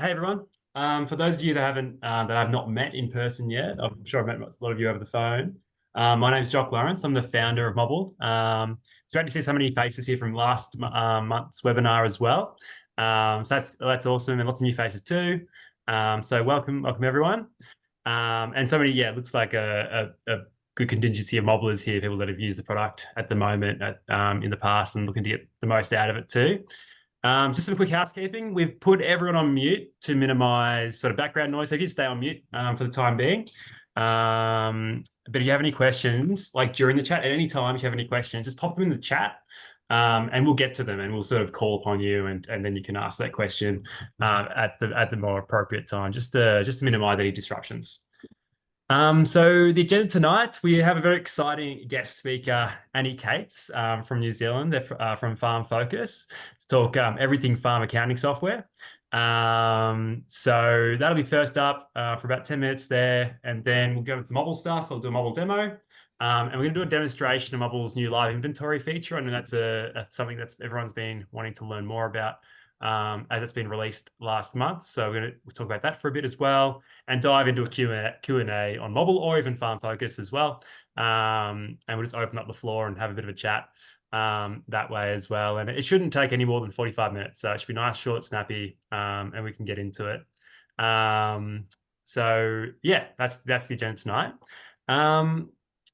Hey everyone. For those of you that I've not met in person yet, I'm sure I've met a lot of you over the phone. My name's Jock Lawrence. I'm the founder of Mobble. It's great to see so many faces here from last month's webinar as well. So that's awesome, and lots of new faces too. So welcome everyone. And so many, it looks like a good contingency of mobblers here, people that have used the product at the moment, in the past, and looking to get the most out of it too. Just some quick housekeeping. We've put everyone on mute to minimize sort of background noise. So if you stay on mute for the time being. But if you have any questions, like during the chat, at any time, if you have any questions, just pop them in the chat and we'll get to them and we'll sort of call upon you and then you can ask that question at the more appropriate time, just to minimize any disruptions. So the agenda tonight, we have a very exciting guest speaker, Annie Cates from New Zealand. They're from Farm Focus to talk everything farm accounting software. So that'll be first up for about 10 minutes there, and then we'll go with the Mobble stuff. I'll do a Mobble demo, and we're going to do a demonstration of Mobble's new live inventory feature. I know that's something that's everyone's been wanting to learn more about. As it's been released last month. So we'll talk about that for a bit as well and dive into a Q&A on Mobble or even Farm Focus as well. And we'll just open up the floor and have a bit of a chat that way as well. And it shouldn't take any more than 45 minutes. So it should be nice, short, snappy, and we can get into it. So yeah, that's the agenda tonight.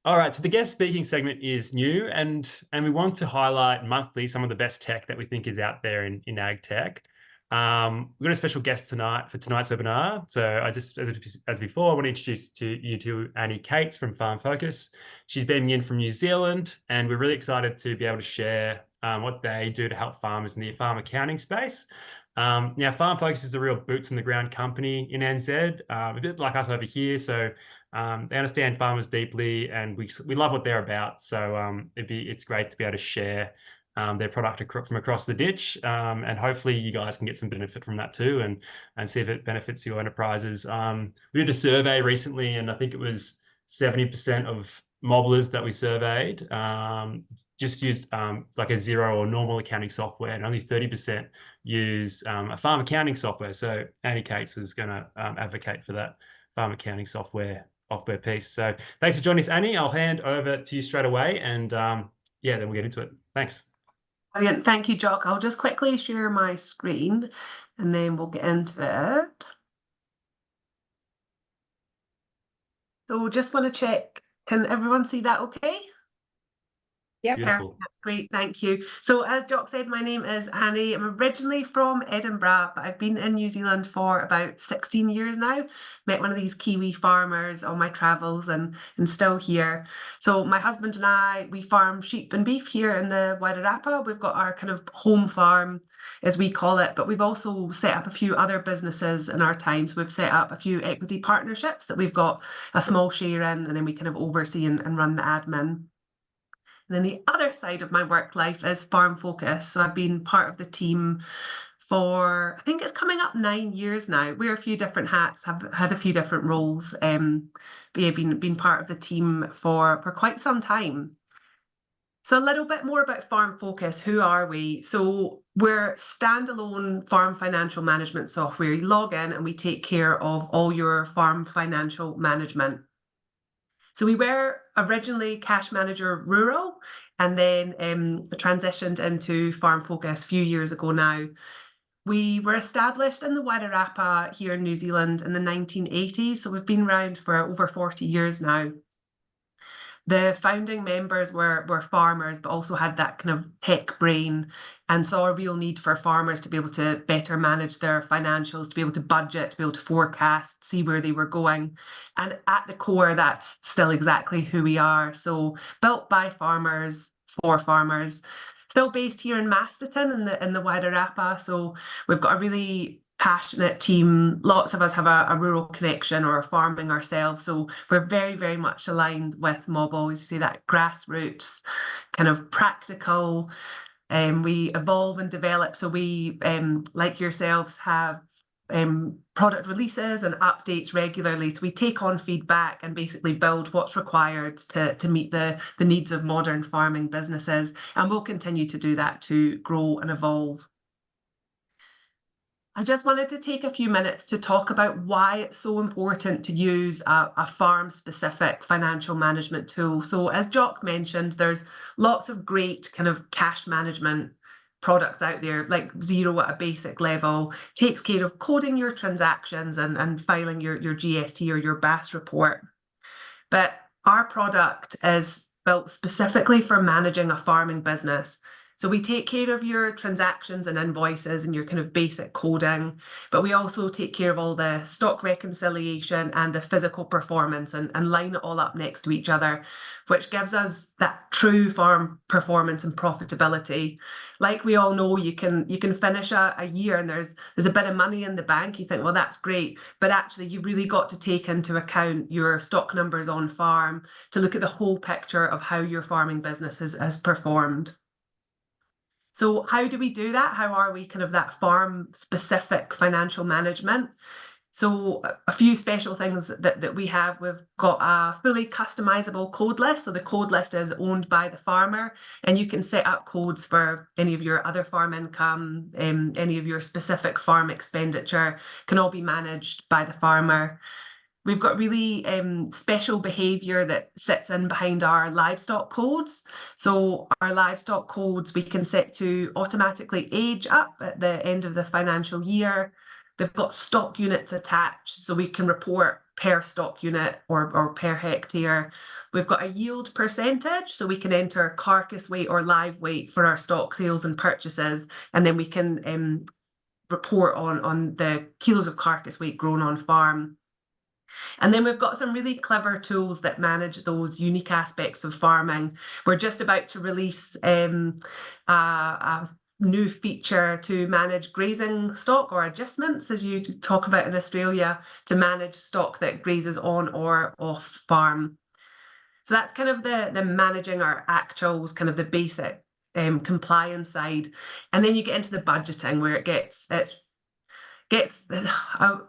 All right, so the guest speaking segment is new, and we want to highlight monthly some of the best tech that we think is out there in ag tech. We've got a special guest tonight for tonight's webinar. So I just, as before, I want to introduce you to Annie Cates from Farm Focus. She's beaming in from New Zealand, and we're really excited to be able to share what they do to help farmers in the farm accounting space. Now, Farm Focus is a real boots on the ground company in NZ, a bit like us over here. So they understand farmers deeply, and we love what they're about. So it's great to be able to share their product from across the ditch, and hopefully you guys can get some benefit from that too, and see if it benefits your enterprises. We did a survey recently, and I think it was 70% of mobblers that we surveyed just used like a Xero or normal accounting software, and only 30% use a farm accounting software. So Annie Cates is going to advocate for that farm accounting software piece. So thanks for joining us, Annie. I'll hand over to you straight away, and then we'll get into it. Thanks. Brilliant. Thank you, Jock. I'll just quickly share my screen and then we'll get into it. So just want to check, can everyone see that okay? Yeah, beautiful. That's great, thank you. So as Jock said, my name is Annie. I'm originally from Edinburgh, but I've been in New Zealand for about 16 years now. Met one of these Kiwi farmers on my travels and still here. So my husband and I, we farm sheep and beef here in the Wairarapa. We've got our kind of home farm, as we call it, but we've also set up a few other businesses in our time. So we've set up a few equity partnerships that we've got a small share in, and then we kind of oversee and run the admin. And then the other side of my work life is Farm Focus. So I've been part of the team for, I think it's coming up 9 years now. Wear a few different hats, have had a few different roles, but yeah, been part of the team for quite some time. So a little bit more about Farm Focus. Who are we? So we're standalone farm financial management software. You log in and we take care of all your farm financial management. So we were originally Cash Manager Rural, and then transitioned into Farm Focus a few years ago now. We were established in the Wairarapa here in New Zealand in the 1980s, so we've been around for over 40 years now. The founding members were farmers, but also had that kind of tech brain and saw a real need for farmers to be able to better manage their financials, to be able to budget, to be able to forecast, see where they were going. And at the core, that's still exactly who we are. So built by farmers, for farmers, still based here in Masterton in the Wairarapa. So we've got a really passionate team. Lots of us have a rural connection or farming ourselves, so we're very, very much aligned with Mobble. You see that grassroots kind of practical, we evolve and develop. So we, like yourselves, have product releases and updates regularly. So we take on feedback and basically build what's required to meet the needs of modern farming businesses, and we'll continue to do that to grow and evolve. I just wanted to take a few minutes to talk about why it's so important to use a farm-specific financial management tool. So as Jock mentioned, there's lots of great kind of cash management products out there, like Xero at a basic level, takes care of coding your transactions and filing your GST or your BAS report. But our product is built specifically for managing a farming business. So we take care of your transactions and invoices and your kind of basic coding, but we also take care of all the stock reconciliation and the physical performance and line it all up next to each other, which gives us that true farm performance and profitability. Like we all know, you can finish a year and there's a bit of money in the bank. You think, well, that's great, but actually you really got to take into account your stock numbers on farm to look at the whole picture of how your farming business has performed. So how do we do that? How are we kind of that farm-specific financial management? So a few special things that we have, we've got a fully customizable code list. So the code list is owned by the farmer, and you can set up codes for any of your other farm income, any of your specific farm expenditure can all be managed by the farmer. We've got really special behaviour that sits in behind our livestock codes. So our livestock codes we can set to automatically age up at the end of the financial year. They've got stock units attached, so we can report per stock unit or per hectare. We've got a yield percentage, so we can enter carcass weight or live weight for our stock sales and purchases, and then we can report on the kilos of carcass weight grown on farm. And then we've got some really clever tools that manage those unique aspects of farming. We're just about to release a new feature to manage grazing stock or adjustments, as you talk about in Australia, to manage stock that grazes on or off farm. So that's kind of the managing our actuals, kind of the basic compliance side. And then you get into the budgeting where it gets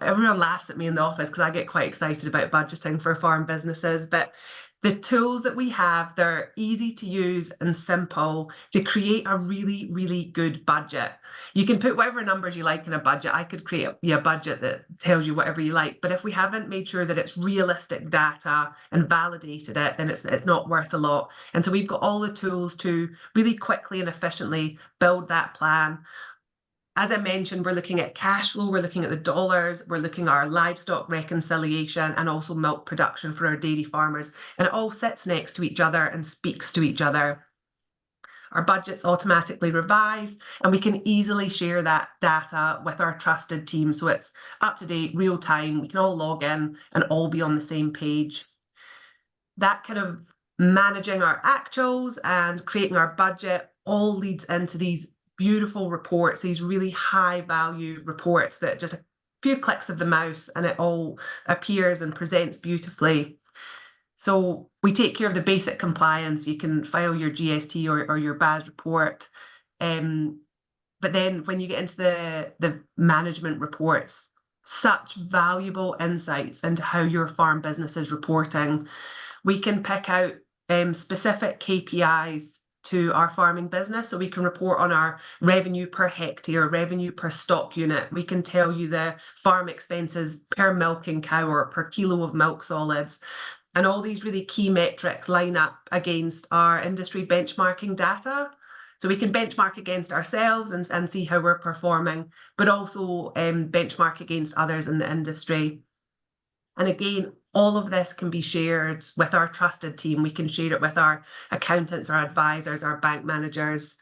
everyone laughs at me in the office because I get quite excited about budgeting for farm businesses, but the tools that we have, they're easy to use and simple to create a really, really good budget. You can put whatever numbers you like in a budget. I could create a budget that tells you whatever you like, but if we haven't made sure that it's realistic data and validated it, then it's not worth a lot. And so we've got all the tools to really quickly and efficiently build that plan. As I mentioned, we're looking at cash flow, we're looking at the dollars, we're looking at our livestock reconciliation and also milk production for our dairy farmers. And it all sits next to each other and speaks to each other. Our budget's automatically revised and we can easily share that data with our trusted team. So it's up to date, real time, we can all log in and all be on the same page. That kind of managing our actuals and creating our budget all leads into these beautiful reports, these really high value reports that just a few clicks of the mouse and it all appears and presents beautifully. So we take care of the basic compliance. You can file your GST or your BAS report. But then when you get into the management reports, such valuable insights into how your farm business is reporting. We can pick out specific KPIs to our farming business. So we can report on our revenue per hectare, revenue per stock unit. We can tell you the farm expenses per milking cow or per kilo of milk solids. And all these really key metrics line up against our industry benchmarking data. So we can benchmark against ourselves and see how we're performing, but also benchmark against others in the industry. And again, all of this can be shared with our trusted team. We can share it with our accountants, our advisors, our bank managers.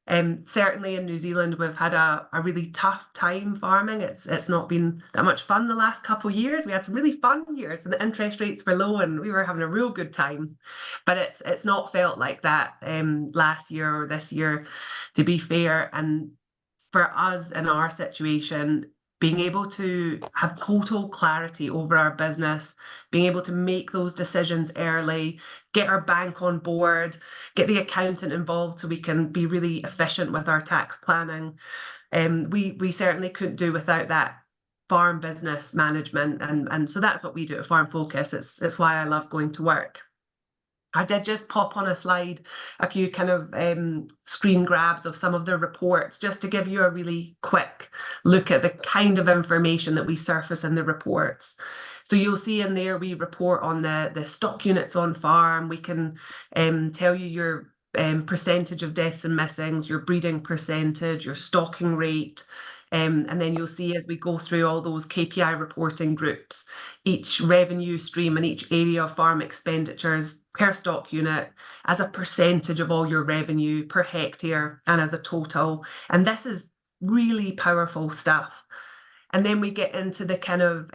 Certainly in New Zealand, we've had a really tough time farming. It's not been that much fun the last couple of years. We had some really fun years when the interest rates were low and we were having a real good time. But it's not felt like that last year or this year, to be fair. And for us in our situation, being able to have total clarity over our business, being able to make those decisions early, get our bank on board, get the accountant involved so we can be really efficient with our tax planning. We certainly couldn't do without that farm business management. And so that's what we do at Farm Focus. It's why I love going to work. I did just pop on a slide a few kind of screen grabs of some of the reports, just to give you a really quick look at the kind of information that we surface in the reports. So you'll see in there we report on the stock units on farm. We can tell you your percentage of deaths and missings, your breeding percentage, your stocking rate. And then you'll see as we go through all those KPI reporting groups, each revenue stream and each area of farm expenditures per stock unit as a percentage of all your revenue per hectare and as a total. And this is really powerful stuff. And then we get into the kind of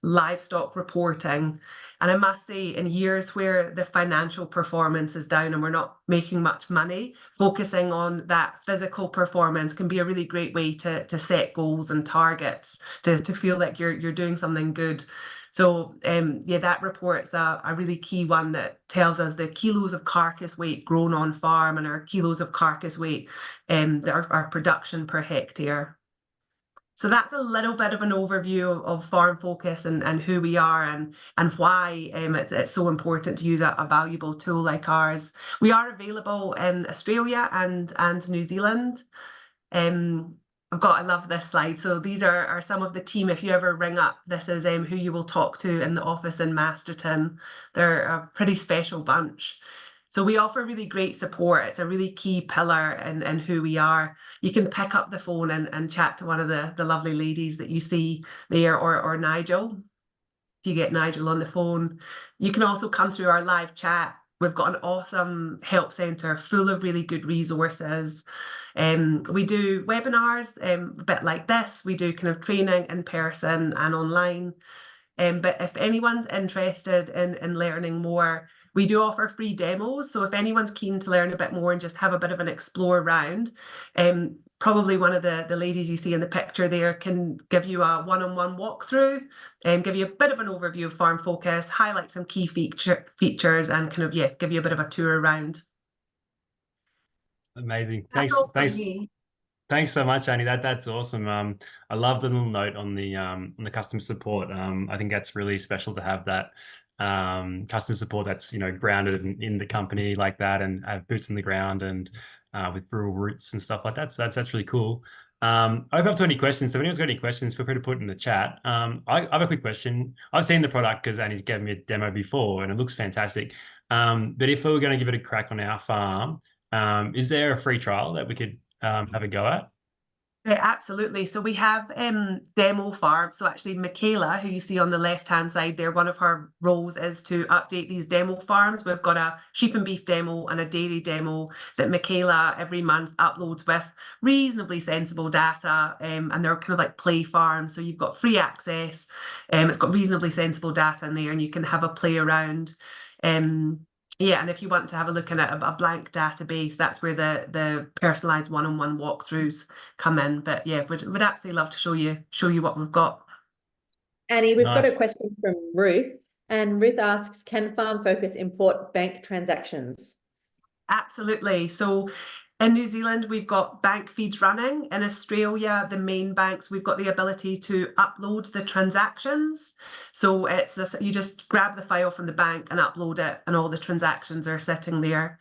livestock reporting. And I must say, in years where the financial performance is down and we're not making much money, focusing on that physical performance can be a really great way to set goals and targets, to feel like you're doing something good. So yeah, that report's a really key one that tells us the kilos of carcass weight grown on farm and our kilos of carcass weight, our production per hectare. So that's a little bit of an overview of Farm Focus and who we are and why it's so important to use a valuable tool like ours. We are available in Australia and New Zealand. I love this slide. So these are some of the team. If you ever ring up, this is who you will talk to in the office in Masterton. They're a pretty special bunch. So we offer really great support. It's a really key pillar in who we are. You can pick up the phone and chat to one of the lovely ladies that you see there, or Nigel, if you get Nigel on the phone. You can also come through our live chat. We've got an awesome help centre full of really good resources. We do webinars, a bit like this. We do kind of training in person and online. But if anyone's interested in learning more, we do offer free demos. So if anyone's keen to learn a bit more and just have a bit of an explore around, probably one of the ladies you see in the picture there can give you a one-on-one walkthrough and give you a bit of an overview of Farm Focus, highlight some key features and kind of, yeah, give you a bit of a tour around. Amazing. That's Thanks. Thanks so much, Annie. That's awesome. I love the little note on the customer support. I think that's really special to have that customer support that's grounded in the company like that and have boots on the ground and with rural roots and stuff like that. So that's really cool. Open up to any questions. So if anyone's got any questions, feel free to put it in the chat. I have a quick question. I've seen the product because Annie's given me a demo before and it looks fantastic. But if we were going to give it a crack on our farm, is there a free trial that we could have a go at? Yeah, absolutely. So we have demo farms. So actually Michaela, who you see on the left-hand side there, one of her roles is to update these demo farms. We've got a sheep and beef demo and a dairy demo that Michaela every month uploads with reasonably sensible data, and they're kind of like play farms. So you've got free access, it's got reasonably sensible data in there and you can have a play around. Yeah, and if you want to have a look at a blank database, that's where the personalised one-on-one walkthroughs come in. But yeah, we'd absolutely love to show you what we've got. Annie, we've got a question from Ruth, and Ruth asks, can Farm Focus import bank transactions? Absolutely. So in New Zealand, we've got bank feeds running. In Australia, the main banks, we've got the ability to upload the transactions. So you just grab the file from the bank and upload it, and all the transactions are sitting there.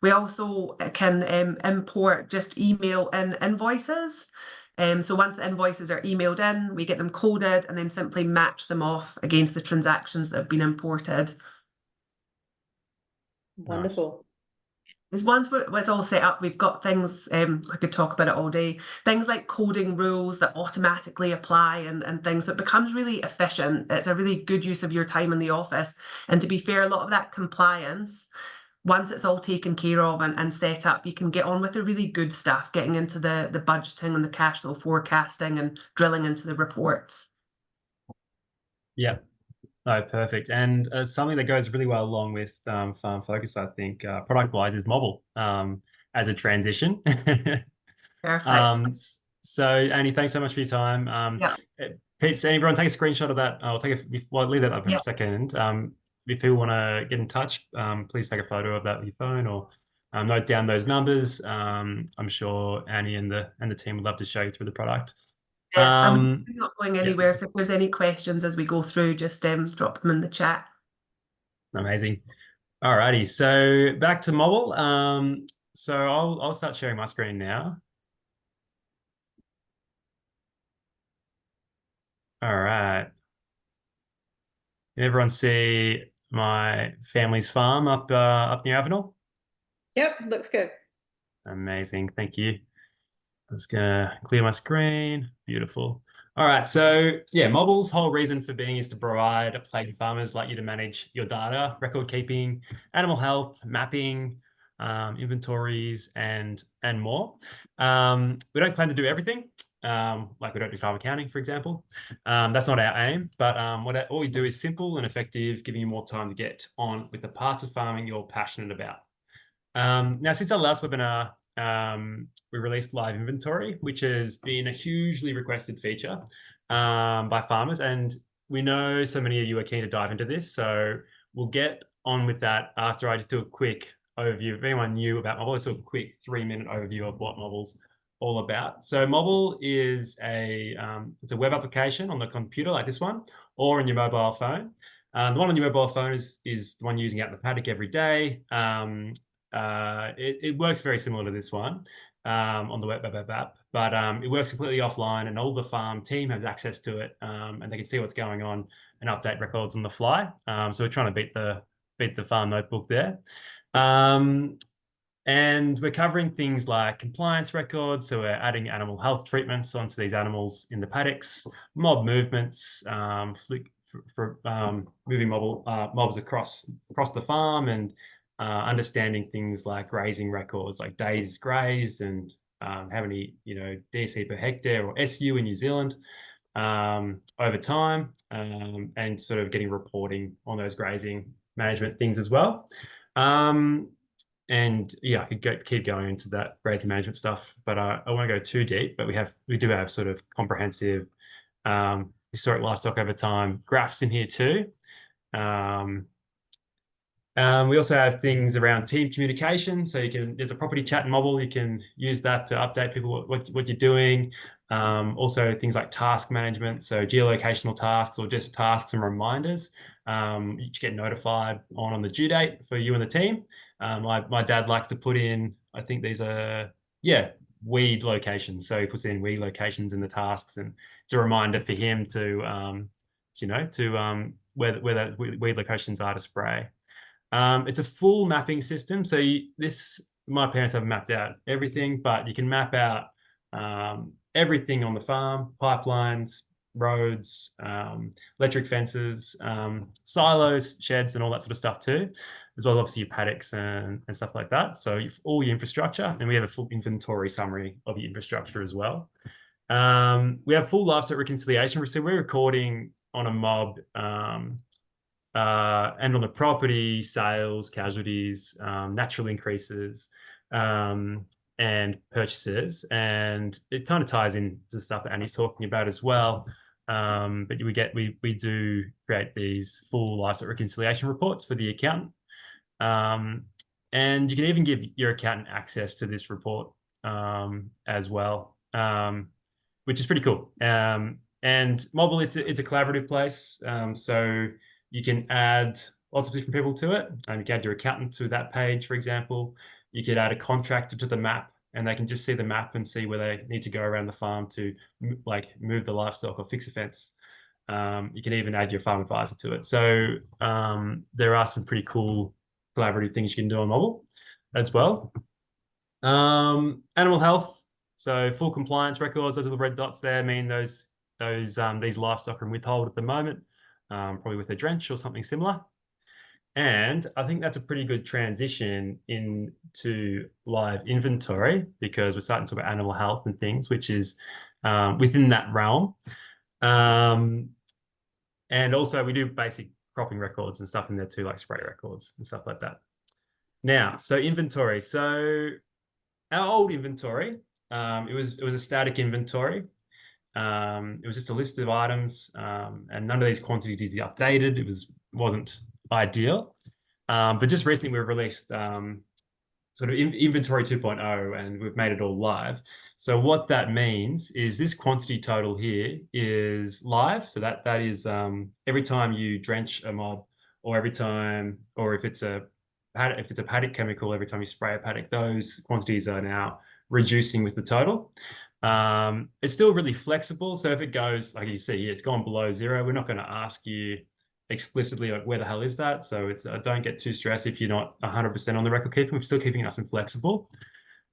We also can import just email in invoices. So once the invoices are emailed in, we get them coded and then simply match them off against the transactions that have been imported. Wonderful. Nice. Once it's all set up, we've got things, I could talk about it all day, things like coding rules that automatically apply and things. So it becomes really efficient. It's a really good use of your time in the office. And to be fair, a lot of that compliance, once it's all taken care of and set up, you can get on with the really good stuff, getting into the budgeting and the cash flow forecasting and drilling into the reports. Yeah. No, perfect. And something that goes really well along with Farm Focus, I think, product-wise, is Mobble as a transition. Perfect. So, Annie, thanks so much for your time. Yeah. Pete, everyone take a screenshot of that. I'll leave that up for a second. If you want to get in touch, please take a photo of that with your phone or note down those numbers. I'm sure Annie and the team would love to show you through the product. I'm not going anywhere, so if there's any questions as we go through, just drop them in the chat. Amazing. Alrighty, so back to Mobble. So I'll start sharing my screen now. All right. Can everyone see my family's farm up near Avenel? Yep, looks good. Amazing, thank you. I'm just gonna clear my screen. Beautiful. All right, so yeah, Mobble's whole reason for being is to provide a place for farmers like you to manage your data, record keeping, animal health, mapping, inventories, and more. We don't plan to do everything, like we don't do farm accounting, for example. That's not our aim, but all we do is simple and effective, giving you more time to get on with the parts of farming you're passionate about. Now, since our last webinar, we released live inventory, which has been a hugely requested feature by farmers. And we know so many of you are keen to dive into this. So we'll get on with that after I just do a quick overview. If anyone new about Mobble, so a quick 3-minute overview of what Mobble's all about. So Mobble is it's a web application on the computer like this one, or on your mobile phone. The one on your mobile phone is the one you're using out in the paddock every day. It works very similar to this one on the web app, but it works completely offline, and all the farm team has access to it, and they can see what's going on and update records on the fly. So we're trying to beat the farm notebook there. And we're covering things like compliance records. So we're adding animal health treatments onto these animals in the paddocks, mob movements, for moving mobs across the farm, and understanding things like grazing records, like days grazed and how many DSE per hectare or SU in New Zealand over time, and sort of getting reporting on those grazing management things as well. And yeah, I could keep going into that grazing management stuff, but I won't go too deep. But we do have sort of comprehensive historic livestock over time graphs in here too. We also have things around team communication. So there's a property chat in Mobble. You can use that to update people what you're doing. Also things like task management. So geolocational tasks or just tasks and reminders. You get notified on the due date for you and the team. My dad likes to put in, I think these are, weed locations. So he puts in weed locations in the tasks, and it's a reminder for him to where the weed locations are to spray. It's a full mapping system. So my parents have mapped out everything, but you can map out everything on the farm: pipelines, roads, electric fences, silos, sheds, and all that sort of stuff too, as well as obviously your paddocks and stuff like that. So all your infrastructure, and we have a full inventory summary of your infrastructure as well. We have full livestock reconciliation. So we're recording on a mob and on the property, sales, casualties, natural increases, and purchases. And it kind of ties into the stuff that Annie's talking about as well. But we do create these full livestock reconciliation reports for the accountant. And you can even give your accountant access to this report as well, which is pretty cool. And Mobble, it's a collaborative place. So you can add lots of different people to it. You can add your accountant to that page, for example. You could add a contractor to the map, and they can just see the map and see where they need to go around the farm to move the livestock or fix a fence. You can even add your farm advisor to it. So there are some pretty cool collaborative things you can do on Mobble as well. Animal health. So full compliance records. Those are the red dots there, mean these livestock are in withhold at the moment. Probably with a drench or something similar. And I think that's a pretty good transition into live inventory, because we're starting to talk about animal health and things, which is within that realm. And also we do basic cropping records and stuff in there too, like spray records and stuff like that. Now, so inventory. So our old inventory, it was a static inventory. It was just a list of items, and none of these quantities are updated. It wasn't ideal. But just recently we've released sort of inventory 2.0, and we've made it all live. So what that means is this quantity total here is live. So that is every time you drench a mob, or every time, or if it's a if it's a paddock chemical, every time you spray a paddock, those quantities are now reducing with the total. It's still really flexible. So if it goes, like you see here, it's gone below 0, we're not going to ask you explicitly like where the hell is that. So it's don't get too stressed if you're not 100% on the record keeping. We're still keeping it nice and flexible.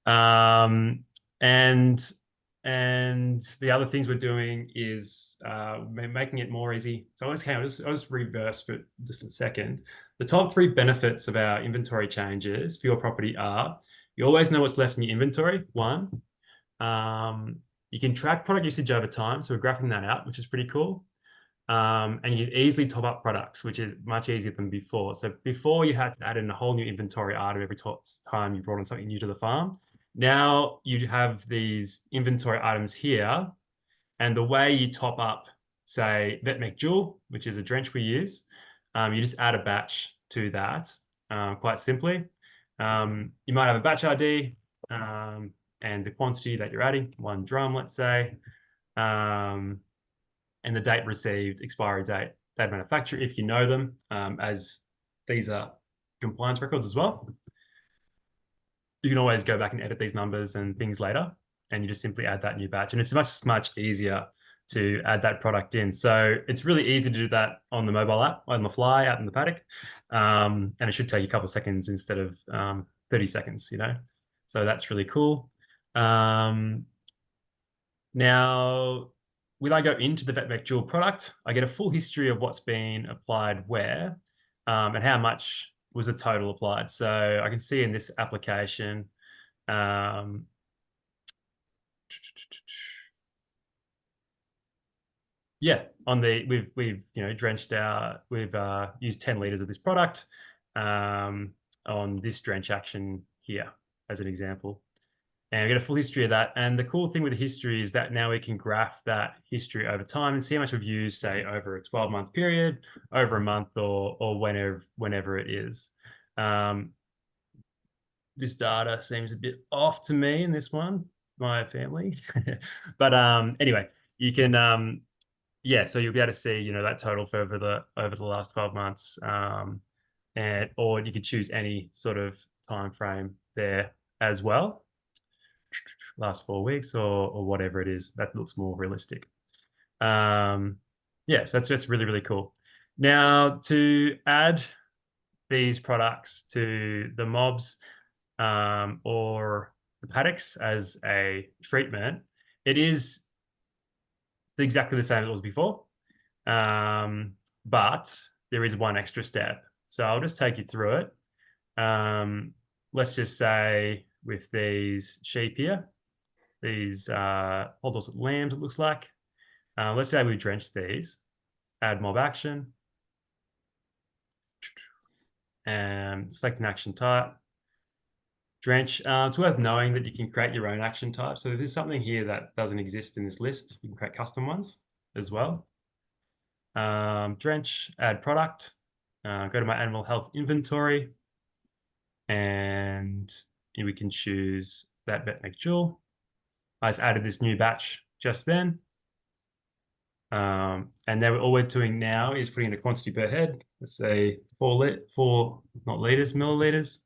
And the other things we're doing is making it more easy. So I'll just reverse for just a second. The top 3 benefits of our inventory changes for your property are: you always know what's left in your inventory. 1, you can track product usage over time. So we're graphing that out, which is pretty cool. And you can easily top up products, which is much easier than before. So before you had to add in a whole new inventory item every time you brought on something new to the farm. Now you have these inventory items here, and the way you top up, say, VetMec Dual, which is a drench we use, you just add a batch to that quite simply. You might have a batch ID and the quantity that you're adding, 1 drum, let's say, and the date received, expiry date, date of manufacture, if you know them, as these are compliance records as well. You can always go back and edit these numbers and things later, and you just simply add that new batch. And it's much easier to add that product in. So it's really easy to do that on the mobile app, on the fly, out in the paddock. And it should take you a couple of seconds instead of 30 seconds, you know? So that's really cool. Now, when I go into the VetMec Dual product, I get a full history of what's been applied where, and how much was the total applied. So I can see in this application, yeah, on the we've drenched we've used 10 liters of this product on this drench action here as an example. And we get a full history of that. And the cool thing with the history is that now we can graph that history over time and see how much we've used, say, over a 12-month period, over a month, or whenever it is. This data seems a bit off to me in this one, my family. But anyway, you can, yeah, so you'll be able to see, that total for over the last 12 months. Or you could choose any sort of time frame there as well. Last 4 weeks or whatever it is that looks more realistic. Yes, that's really cool. Now, to add these products to the mobs or the paddocks as a treatment, it is exactly the same as it was before, but there is one extra step. So I'll just take you through it. Let's just say with these sheep here, these those lambs, it looks like. Let's say we drench these, add mob action, and select an action type, drench. It's worth knowing that you can create your own action type. So if there's something here that doesn't exist in this list, you can create custom ones as well. Drench, add product, go to my animal health inventory, and we can choose that VetMec Dual. I just added this new batch just then. And then all we're doing now is putting in a quantity per head. Let's say 4 not liters, milliliters.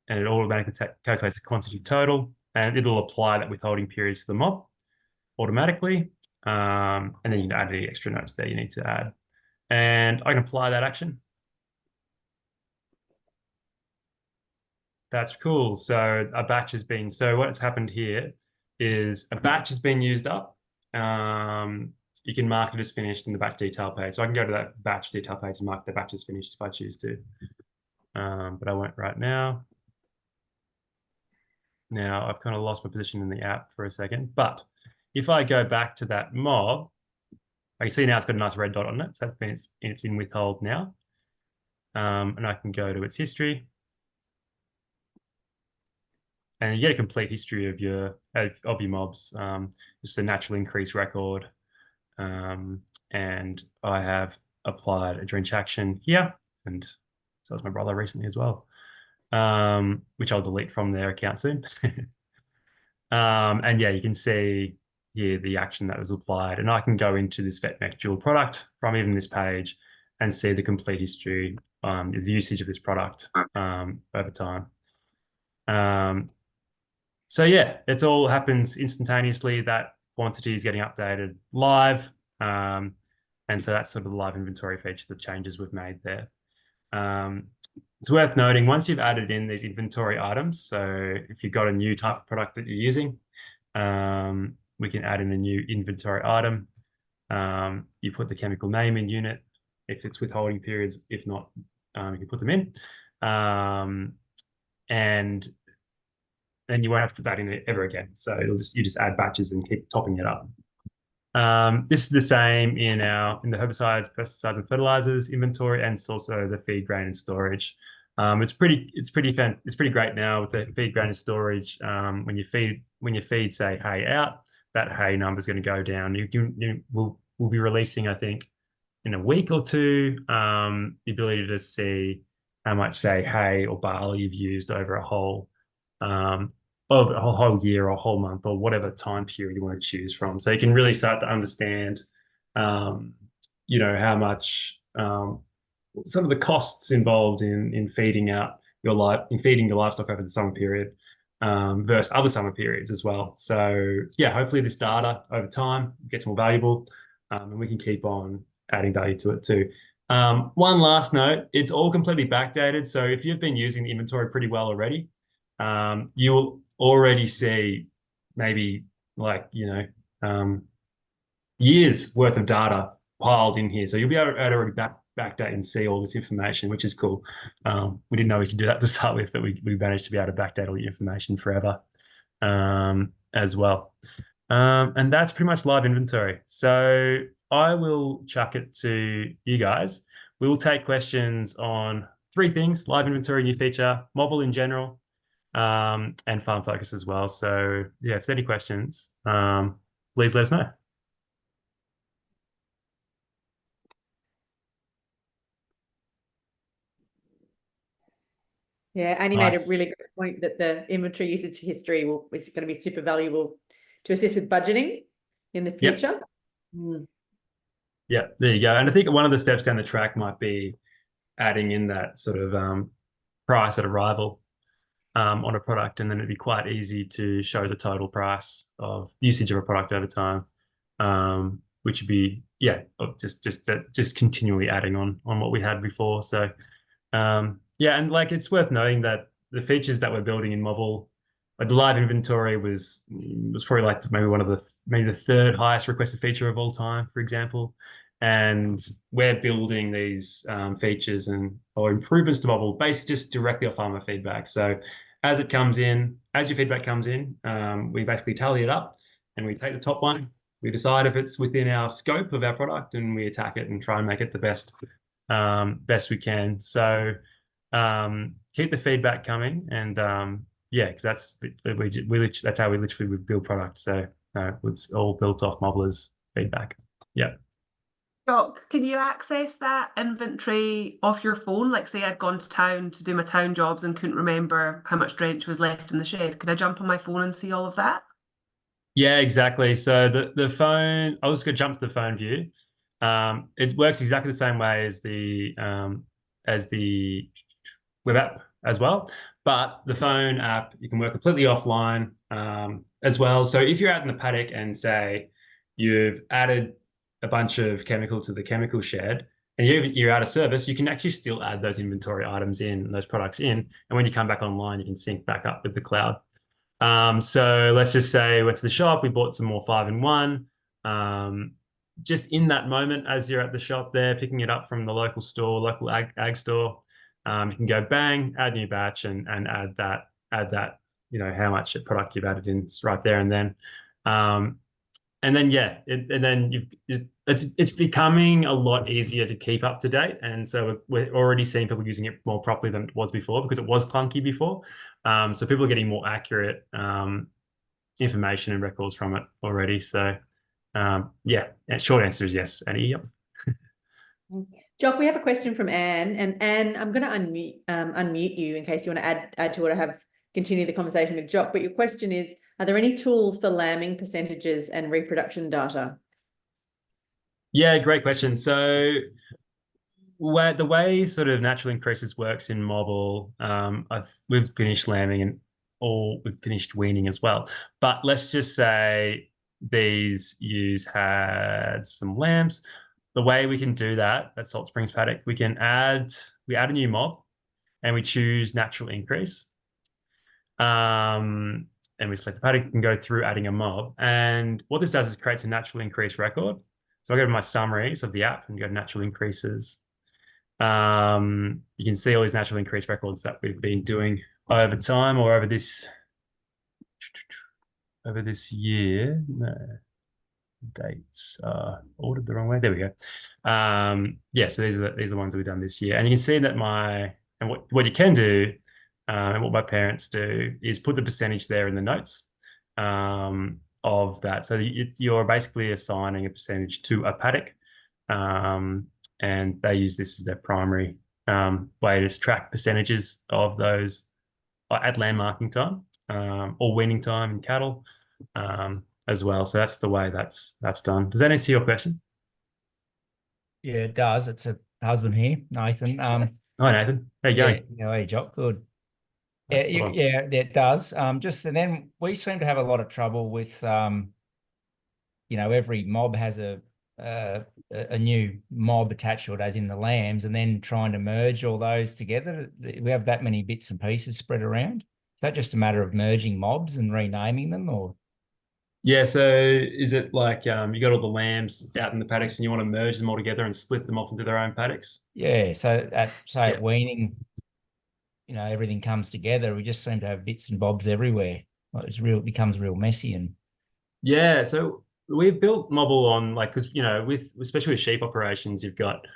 And it automatically calculates the quantity total, and it'll apply that withholding period to the mob automatically. And then you can add any extra notes there you need to add. And I can apply that action. That's cool. So a batch has been, so what's happened here is a batch has been used up. You can mark it as finished in the batch detail page. So I can go to that batch detail page and mark the batch as finished if I choose to. But I won't right now. Now I've kind of lost my position in the app for a second. But if I go back to that mob, I can see now it's got a nice red dot on it. So that means it's in withhold now. And I can go to its history. And you get a complete history of your mobs, just a natural increase record. And I have applied a drench action here, and so was my brother recently as well, which I'll delete from their account soon. And yeah, you can see here the action that was applied, and I can go into this VetMec Dual product from even this page and see the complete history is the usage of this product over time. So yeah, it all happens instantaneously. That quantity is getting updated live. And so that's sort of the live inventory feature, the changes we've made there. It's worth noting, once you've added in these inventory items, so if you've got a new type of product that you're using, we can add in a new inventory item. You put the chemical name in unit, if it's withholding periods. If not, you can put them in. And then you won't have to put that in ever again. So you just add batches and keep topping it up. This is the same in the herbicides, pesticides, and fertilizers inventory, and it's also the feed, grain, and storage. It's pretty great now with the feed, grain, and storage. When you feed say hay out, that hay number is going to go down. We'll be releasing, I think, in a week or two, the ability to see how much, say, hay or barley you've used over a whole year or a whole month or whatever time period you want to choose from. So you can really start to understand, how much some of the costs involved in feeding your livestock over the summer period versus other summer periods as well. So yeah, hopefully this data over time gets more valuable, and we can keep on adding value to it too. One last note, it's all completely backdated. So if you've been using the inventory pretty well already, you will already see maybe years worth of data piled in here. So you'll be able to already backdate and see all this information, which is cool. We didn't know we could do that to start with, but we managed to be able to backdate all the information forever as well. And that's pretty much live inventory. So I will chuck it to you guys. We will take questions on 3 things: live inventory, new feature, Mobble in general, and farm focus as well. So yeah, if there's any questions, please let us know. Yeah, Annie made a really good point that the inventory usage history is going to be super valuable to assist with budgeting in the future. Yep. Yeah, there you go. And I think one of the steps down the track might be adding in that sort of price at arrival on a product, and then it'd be quite easy to show the total price of usage of a product over time, which would be just continually adding on what we had before. So yeah, and it's worth noting that the features that we're building in Mobble, the live inventory was probably maybe the 3rd highest requested feature of all time, for example. And we're building these features or improvements to Mobble based just directly off farmer feedback. So as your feedback comes in, we basically tally it up and we take the top one. We decide if it's within our scope of our product, and we attack it and try and make it the best we can. So keep the feedback coming, and because that's how we literally build product. So it's all built off Mobbler's feedback. Yeah. Jock, can you access that inventory off your phone? Like, say I'd gone to town to do my town jobs and couldn't remember how much drench was left in the shed. Could I jump on my phone and see all of that? Yeah, exactly. So the phone, I'll just go jump to the phone view. It works exactly the same way as the web app as well. But the phone app, you can work completely offline as well. So if you're out in the paddock and say you've added a bunch of chemical to the chemical shed and you're out of service, you can actually still add those inventory items in, those products in. And when you come back online, you can sync back up with the cloud. So let's just say we went to the shop, we bought some more 5-in-1. Just in that moment, as you're at the shop there, picking it up from the local store, local ag store, you can go bang, add new batch and add that, how much product you've added in right there and then. And then it's becoming a lot easier to keep up to date. And so we're already seeing people using it more properly than it was before, because it was clunky before. So people are getting more accurate information and records from it already. So short answer is yes, Annie. Yep. Jock, we have a question from Anne, and Anne, I'm going to unmute you in case you want to add to it or continue the conversation with Jock. But your question is, are there any tools for lambing percentages and reproduction data? Yeah, great question. So where the way sort of natural increases works in Mobble, we've finished lambing and we've finished weaning as well. But let's just say these ewes had some lambs. The way we can do that at Salt Springs paddock, we add a new mob and we choose natural increase. And we select the paddock and go through adding a mob. And what this does is creates a natural increase record. So I go to my summaries of the app and go to natural increases. You can see all these natural increase records that we've been doing over time or over this year. No, dates are ordered the wrong way. There we go. Yeah, so these are the ones that we've done this year. And you can see that what you can do and what my parents do is put the percentage there in the notes of that. So you're basically assigning a percentage to a paddock, and they use this as their primary way to track percentages of those at land marking time or weaning time in cattle as well. So that's the way that's done. Does that answer your question? Yeah, it does. It's a husband here, Nathan. Hi, Nathan. How you going? Yeah, hey, Jock, good. That's Yeah, fine. yeah, it does. Just and then we seem to have a lot of trouble with, every mob has a new mob attached to it, as in the lambs, and then trying to merge all those together. We have that many bits and pieces spread around. Is that just a matter of merging mobs and renaming them, or? Yeah, so is it like you got all the lambs out in the paddocks and you want to merge them all together and split them off into their own paddocks? Yeah, so at weaning, everything comes together. We just seem to have bits and bobs everywhere. Like it becomes real messy. And yeah, so we've built Mobble on because especially with sheep operations, you've got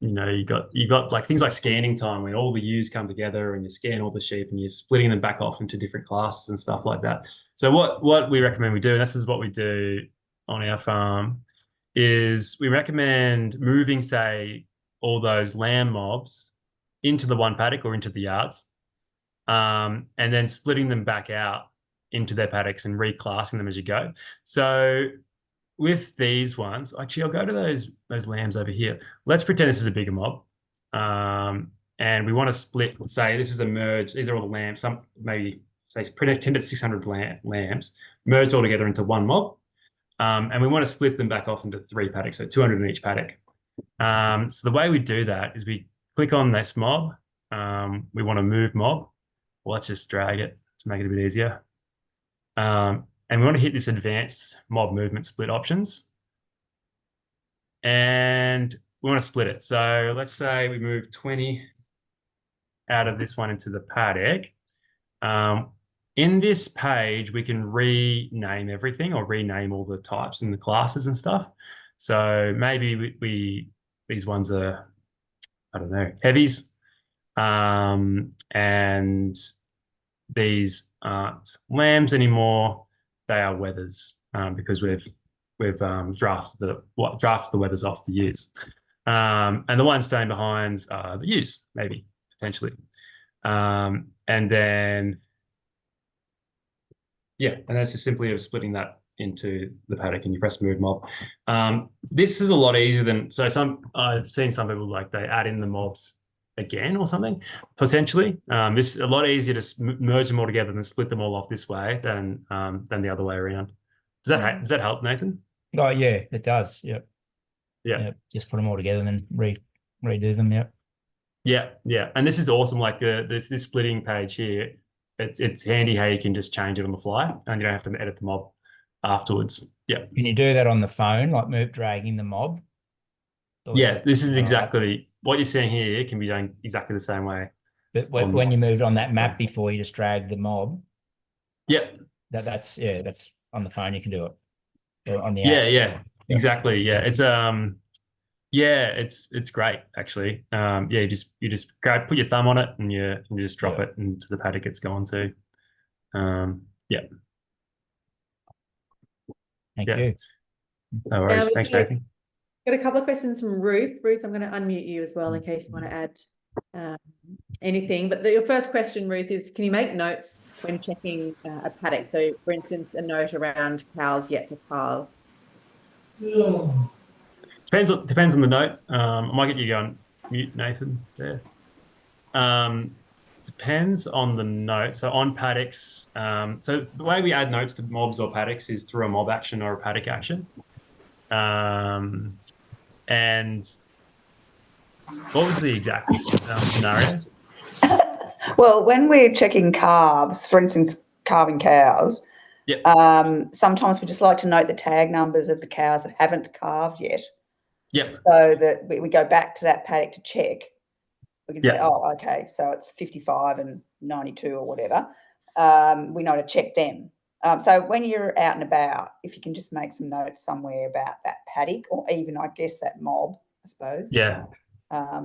you've got like things like scanning time where all the ewes come together and you scan all the sheep and you're splitting them back off into different classes and stuff like that. So what we recommend we do, and this is what we do on our farm, is we recommend moving, say, all those lamb mobs into the one paddock or into the yards, and then splitting them back out into their paddocks and reclassing them as you go. So with these ones, actually, I'll go to those lambs over here. Let's pretend this is a bigger mob, and we want to split. Say this is a merge. These are all the lambs. Some maybe say pretend it's 600 lambs merged all together into one mob, and we want to split them back off into 3 paddocks, so 200 in each paddock. So the way we do that is we click on this mob. We want to move mob. Well, let's just drag it to make it a bit easier. And we want to hit this advanced mob movement split options. And we want to split it. So let's say we move 20 out of this one into the paddock. In this page, we can rename everything or rename all the types and the classes and stuff. So maybe these ones are, I don't know, heavies. And these aren't lambs anymore. They are wethers because we've drafted the wethers off the ewes. And the ones staying behind are the ewes, maybe, potentially. And then, yeah, and that's just simply of splitting that into the paddock and you press move mob. This is a lot easier than, so I've seen some people like they add in the mobs again or something, potentially. This is a lot easier to merge them all together than split them all off this way than the other way around. Does that help, Nathan? Oh yeah, it does. Yep. Yeah. Just put them all together and then redo them. Yep. Yeah. And this is awesome. Like this splitting page here, it's handy how you can just change it on the fly and you don't have to edit the mob afterwards. Yeah. Can you do that on the phone, like dragging the mob? Yeah, this is exactly what you're seeing here can be done exactly the same way. But when you moved on that map before, you just drag the mob. Yep. That's on the phone. You can do it. Or on the app. Yeah, exactly. Yeah, it's great actually. You just put your thumb on it and you just drop it into the paddock it's gone to. Thank you. No worries. Thanks, Nathan. Got a couple of questions from Ruth. Ruth, I'm going to unmute you as well in case you want to add anything. But your first question, Ruth, is can you make notes when checking a paddock? So, for instance, a note around cows yet to calve. Depends on the note. I might get you going mute, Nathan, there. Depends on the note. So on paddocks, so the way we add notes to mobs or paddocks is through a mob action or a paddock action. And what was the exact scenario? Well, when we're checking calves, for instance, calving cows, Yep. sometimes we just like to note the tag numbers of the cows that haven't calved yet. Yep. So that we go back to that paddock to check. We can say, Yep. oh, okay, so it's 55 and 92 or whatever. We know to check them. So when you're out and about, if you can just make some notes somewhere about that paddock, or even, I guess, that mob, I suppose. Yeah.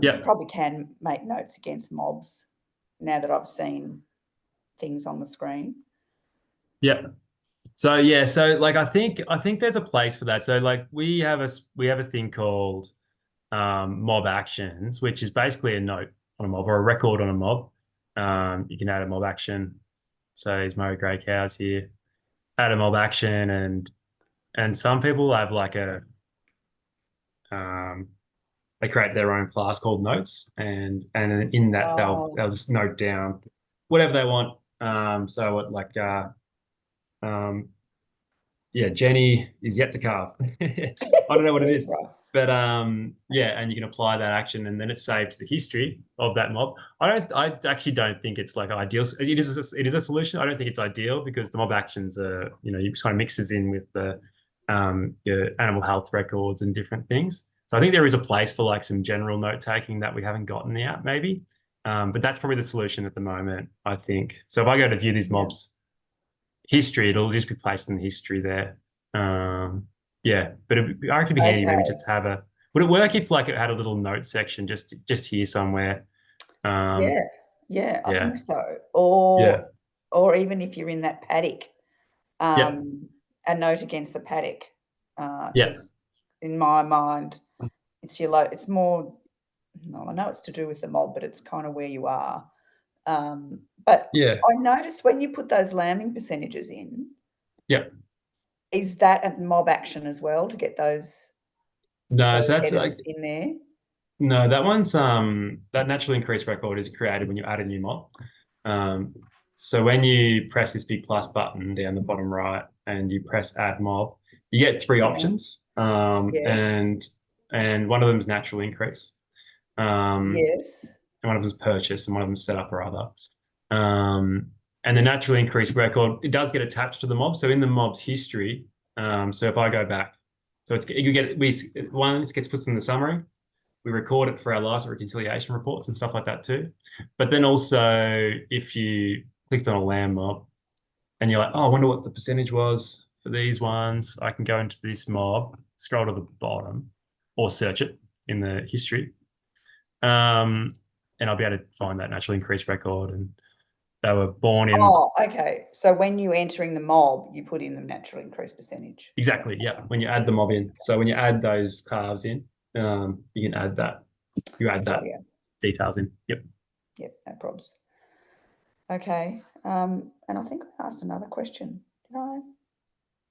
You probably can make notes against mobs now that I've seen things on the screen. Yeah. So yeah, so like I think there's a place for that. So like we have a thing called mob actions, which is basically a note on a mob or a record on a mob. You can add a mob action. So there's Murray Grey cows here. Add a mob action, and some people have like a they create their own class called notes, and in that they'll just note down whatever they want. So what like yeah, Jenny is yet to calve. I don't know what it is, but yeah, and you can apply that action, and then it's saved to the history of that mob. I actually don't think it's like ideal. It is a solution. I don't think it's ideal because the mob actions are, you know, you kind of mixes in with the your animal health records and different things. So I think there is a place for like some general note taking that we haven't gotten yet, maybe. But that's probably the solution at the moment, I think. So if I go to view these mobs history, it'll just be placed in the history there. Yeah, but I reckon it'd be handy maybe just to have a. Would it work if like it had a little note section just here somewhere? Yeah, I think so. Or even if you're in that paddock, a note against the paddock. In my mind, it's more. No, I know it's to do with the mob, but it's kind of where you are. But I noticed when you put those lambing percentages in, is that a mob action as well to get those? No, so that's like in there. No, that one's that natural increase record is created when you add a new mob. So when you press this big plus button down the bottom right and you press add mob, you get three options. And one of them is natural increase. And one of them is purchase, and one of them is set up or other. And the natural increase record, it does get attached to the mob. So in the mob's history, so if I go back, so it gets put in the summary. We record it for our license reconciliation reports and stuff like that too. But then also, if you clicked on a lamb mob and you're like, oh, I wonder what the percentage was for these ones, I can go into this mob, scroll to the bottom, or search it in the history. And I'll be able to find that natural increase record, and they were born in. Oh, okay. So when you're entering the mob, you put in the natural increase percentage. Exactly. Yeah. When you add the mob in. So when you add those calves in, you can add that. You add that details in. Yep. Yep. No probs. Okay. And I think I asked another question. Did I?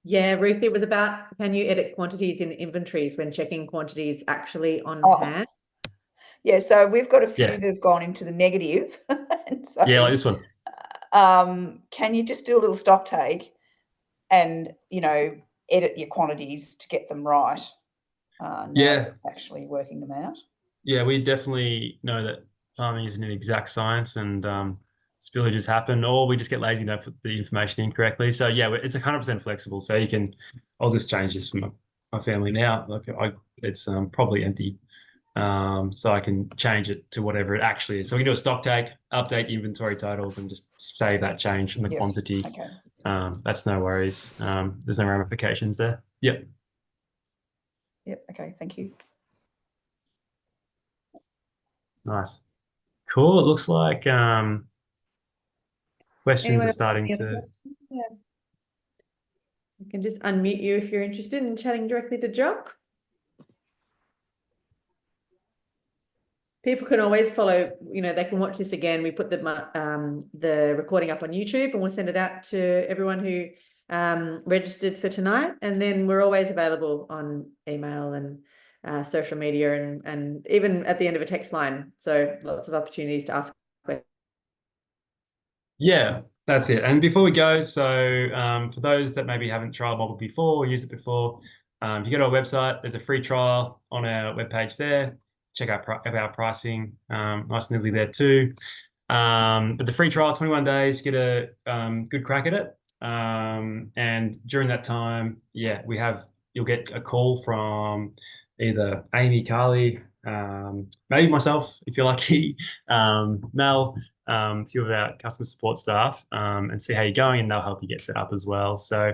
Yeah, Ruth, it was about, can you edit quantities in inventories when checking quantities actually on hand? Yeah, so we've got a few that have gone into the negative. And so, like this one. Can you just do a little stock take and, you know, edit your quantities to get them right? It's actually working them out. Yeah, we definitely know that farming isn't an exact science, and spillages happen, or we just get lazy and don't put the information in correctly. So yeah, it's 100% flexible. So I'll just change this for my family now. Like it's probably empty. So I can change it to whatever it actually is. So we can do a stock take, update inventory totals, and just save that change from the quantity. Okay. That's no worries. There's no ramifications there. Yep. Okay. Thank you. Nice. Cool. It looks like questions are starting to. Yeah. You can just unmute you if you're interested in chatting directly to Jock. People can always follow, you know, they can watch this again. We put the recording up on YouTube, and we'll send it out to everyone who registered for tonight. And then we're always available on email and social media, and even at the end of a text line. So lots of opportunities to ask questions. Yeah, that's it. And before we go, so for those that maybe haven't tried Mobble before or used it before, if you go to our website, there's a free trial on our webpage there. Check out our pricing, nice and easily there too. But the free trial, 21 days, get a good crack at it. And during that time, yeah, you'll get a call from either Amy, Carly, maybe myself, if you're lucky, Mel, a few of our customer support staff, and see how you're going, and they'll help you get set up as well. So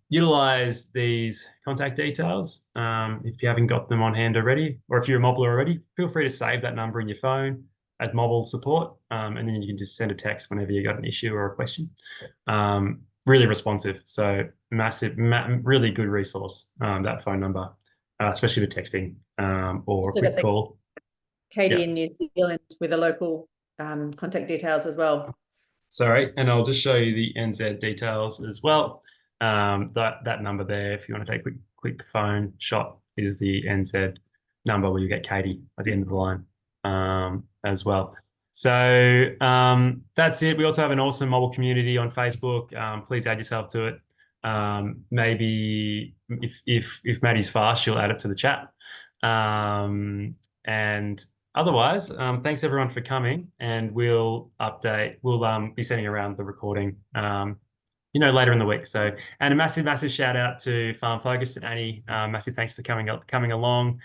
utilize these contact details if you haven't got them on hand already, or if you're a Mobbler already, feel free to save that number in your phone at Mobble support, and then you can just send a text whenever you got an issue or a question. Really responsive, so massive, really good resource, that phone number, especially for texting or a quick call. Katie in New Zealand with a local contact details as well. Sorry, and I'll just show you the NZ details as well. That number there, if you want to take a quick phone shot, is the NZ number where you get Katie at the end of the line as well. So that's it. We also have an awesome Mobble community on Facebook. Please add yourself to it. Maybe if Maddie's fast, she'll add it to the chat. And otherwise, thanks everyone for coming, and we'll be sending around the recording later in the week. So, and a massive shout out to Farm Focus and Annie. Massive thanks for coming along.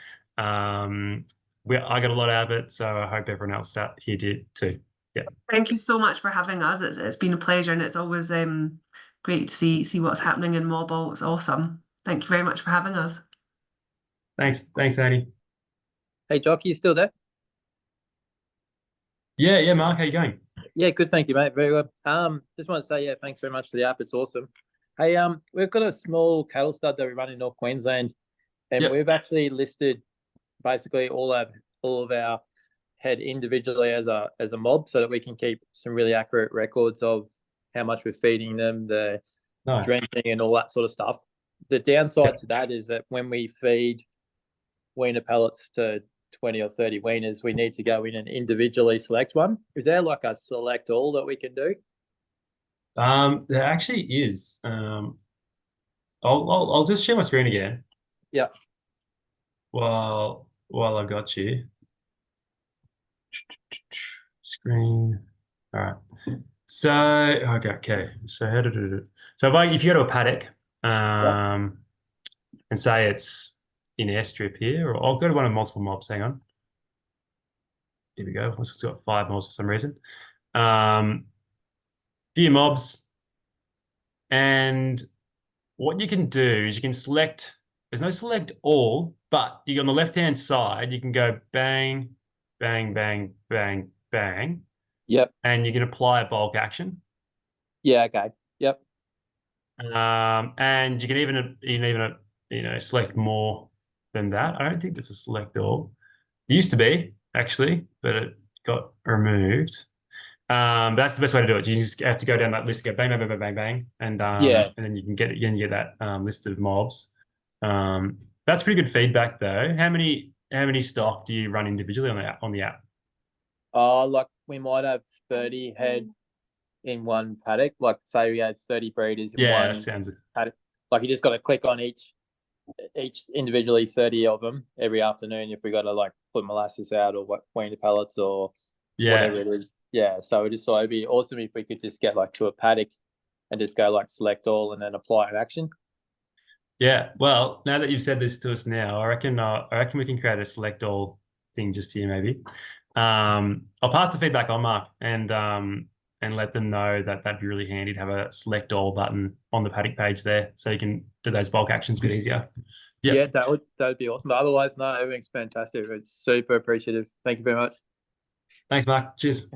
I got a lot out of it, so I hope everyone else out here did too. Yeah. Thank you so much for having us. It's been a pleasure, and it's always great to see what's happening in Mobble. It's awesome. Thank you very much for having us. Thanks, Annie. Hey, Jock, you still there? Yeah, Mark, how you going? Yeah, good, thank you, mate. Very good. Just want to say, yeah, thanks very much for the app. It's awesome. Hey, we've got a small cattle stud that we run in North Queensland, and we've actually listed basically all of our head individually as a mob, so that we can keep some really accurate records of how much we're feeding them, the drenching and all that sort of stuff. The downside to that is that when we feed weaner pellets to 20 or 30 weaners, we need to go in and individually select one. Is there like a select all that we can do? There actually is. I'll just share my screen again. Yeah. While I've got you. Screen. All right. So okay. So how to do it? So if you go to a paddock, and say it's in airstrip here, or I'll go to one of multiple mobs. Hang on. Here we go. It's got 5 mobs for some reason. Few mobs, and what you can do is you can select. There's no select all, but you on the left-hand side, you can go bang, bang, bang, bang, bang. Yep. And you can apply a bulk action. Yeah. Okay. Yep. And you can even select more than that. I don't think it's a select all. It used to be actually, but it got removed. That's the best way to do it. You just have to go down that list, go bang, bang, bang, bang, bang, bang, and then you can get that list of mobs. That's pretty good feedback though. How many stock do you run individually on the app? Like we might have 30 head in one paddock. Like say we had 30 breeders in one that sounds paddock. Like you just got to click on each individually 30 of them every afternoon if we got to like put molasses out or weaner pellets or whatever it is. Yeah. So we just thought it'd be awesome if we could just get like to a paddock and just go like select all and then apply an action. Yeah. Well, now that you've said this to us now, I reckon we can create a select all thing just here maybe. I'll pass the feedback on Mark and let them know that that'd be really handy to have a select all button on the paddock page there, so you can do those bulk actions a bit easier. Yep. Yeah, that would be awesome. But otherwise, no, everything's fantastic. It's super appreciative. Thank you very much. Thanks, Mark. Cheers.